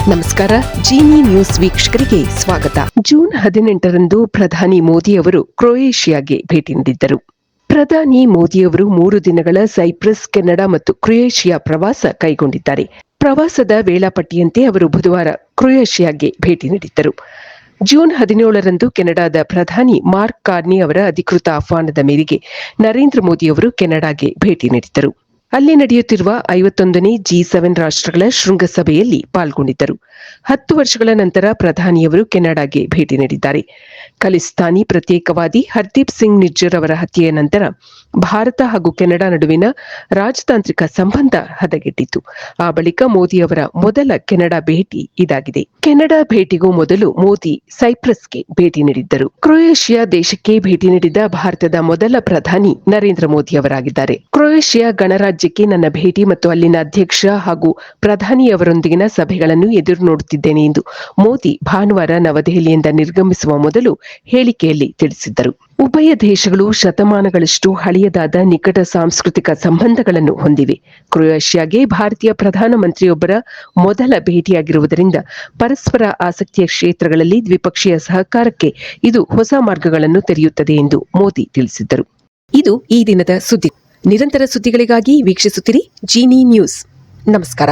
ನಮಸ್ಕಾರ. ಜಿನಿ ನ್ಯೂಸ್ ವೀಕ್ಷಕರಿಗೆ ಸ್ವಾಗತ. ಜೂನ್ 18ರಂದು ಪ್ರಧಾನಿ ಮೋದಿ ಅವರು ಕ್ರೊಯೇಷಿಯಾಗೆ ಭೇಟಿ ನೀಡಿದ್ದರು. ಪ್ರಧಾನಿ ಮೋದಿಯವರು 3 ದಿನಗಳ ಸೈಪ್ರಸ್, ಕೆನಡಾ ಮತ್ತು ಕ್ರೊಯೇಷಿಯಾ ಪ್ರವಾಸ ಕೈಗೊಂಡಿದ್ದಾರೆ. ಪ್ರವಾಸದ ವೇಳಾಪಟ್ಟಿಯಂತೆ ಅವರು ಬುಧವಾರ ಕ್ರೊಯೇಷಿಯಾಗೆ ಭೇಟಿ ನೀಡಿದ್ದರು. ಜೂನ್ 17ರಂದು ಕೆನಡಾದ ಪ್ರಧಾನಿ ಮಾರ್ಕ್ ಕಾರ್ನಿ ಅವರ ಅಧಿಕೃತ ಆಹ್ವಾನದ ಮೇರೆಗೆ ನರೇಂದ್ರ ಮೋದಿ ಅವರು ಕೆನಡಾಗೆ ಭೇಟಿ ನೀಡಿದ್ದರು. ಅಲ್ಲಿ ನಡೆಯುತ್ತಿರುವ 51ನೇ G7 ರಾಷ್ಟ್ರಗಳ ಶೃಂಗಸಭೆಯಲ್ಲಿ ಪಾಲ್ಗೊಂಡಿದ್ದರು. 10 ವರ್ಷಗಳ ನಂತರ ಪ್ರಧಾನಿಯವರು ಕೆನಡಾಗೆ ಭೇಟಿ ನೀಡಿದ್ದಾರೆ. ಖಲಿಸ್ತಾನಿ ಪ್ರತ್ಯೇಕವಾದಿ ಹರ್ದೀಪ್ ಸಿಂಗ್ ನಿಜ್ಜರ್ ಅವರ ಹತ್ಯೆಯ ನಂತರ ಭಾರತ ಹಾಗೂ ಕೆನಡಾ ನಡುವಿನ ರಾಜತಾಂತ್ರಿಕ ಸಂಬಂಧ ಹದಗೆಟ್ಟಿತ್ತು. ಆ ಬಳಿಕ ಮೋದಿ ಅವರ ಮೊದಲ ಕೆನಡಾ ಭೇಟಿ ಇದಾಗಿದೆ. ಕೆನಡಾ ಭೇಟಿಗೂ ಮೊದಲು ಮೋದಿ ಸೈಪ್ರಸ್ಗೆ ಭೇಟಿ ನೀಡಿದ್ದರು. ಕ್ರೊಯೇಷಿಯಾ ದೇಶಕ್ಕೆ ಭೇಟಿ ನೀಡಿದ ಭಾರತದ ಮೊದಲ ಪ್ರಧಾನಿ ನರೇಂದ್ರ ಮೋದಿ ಅವರಾಗಿದ್ದಾರೆ. ಕ್ರೊಯೇಷಿಯಾ ಗಣರಾಜ್ಯಕ್ಕೆ ನನ್ನ ಭೇಟಿ ಮತ್ತು ಅಲ್ಲಿನ ಅಧ್ಯಕ್ಷ ಹಾಗೂ ಪ್ರಧಾನಿಯವರೊಂದಿಗಿನ ಸಭೆಗಳನ್ನು ಎದುರು ನೋಡುತ್ತಿದ್ದೇನೆ ಎಂದು ಮೋದಿ ಭಾನುವಾರ ನವದೆಹಲಿಯಿಂದ ನಿರ್ಗಮಿಸುವ ಮೊದಲು ಹೇಳಿಕೆಯಲ್ಲಿ ತಿಳಿಸಿದ್ದರು. ಉಭಯ ದೇಶಗಳು ಶತಮಾನಗಳಷ್ಟು ಹಳೆಯದಾದ ನಿಕಟ ಸಾಂಸ್ಕೃತಿಕ ಸಂಬಂಧಗಳನ್ನು ಹೊಂದಿವೆ. ಕ್ರೊಯೇಷಿಯಾಗೆ ಭಾರತೀಯ ಪ್ರಧಾನಮಂತ್ರಿಯೊಬ್ಬರ ಮೊದಲ ಭೇಟಿಯಾಗಿರುವುದರಿಂದ ಪರಸ್ಪರ ಆಸಕ್ತಿಯ ಕ್ಷೇತ್ರಗಳಲ್ಲಿ ದ್ವಿಪಕ್ಷೀಯ ಸಹಕಾರಕ್ಕೆ ಇದು ಹೊಸ ಮಾರ್ಗಗಳನ್ನು ತೆರೆಯುತ್ತದೆ ಎಂದು ಮೋದಿ ತಿಳಿಸಿದ್ದರು. ಇದು ಈ ದಿನದ ಸುದ್ದಿ. ನಿರಂತರ ಸುದ್ದಿಗಳಿಗಾಗಿ ವೀಕ್ಷಿಸುತ್ತಿರಿ ಜಿನಿ ನ್ಯೂಸ್. ನಮಸ್ಕಾರ.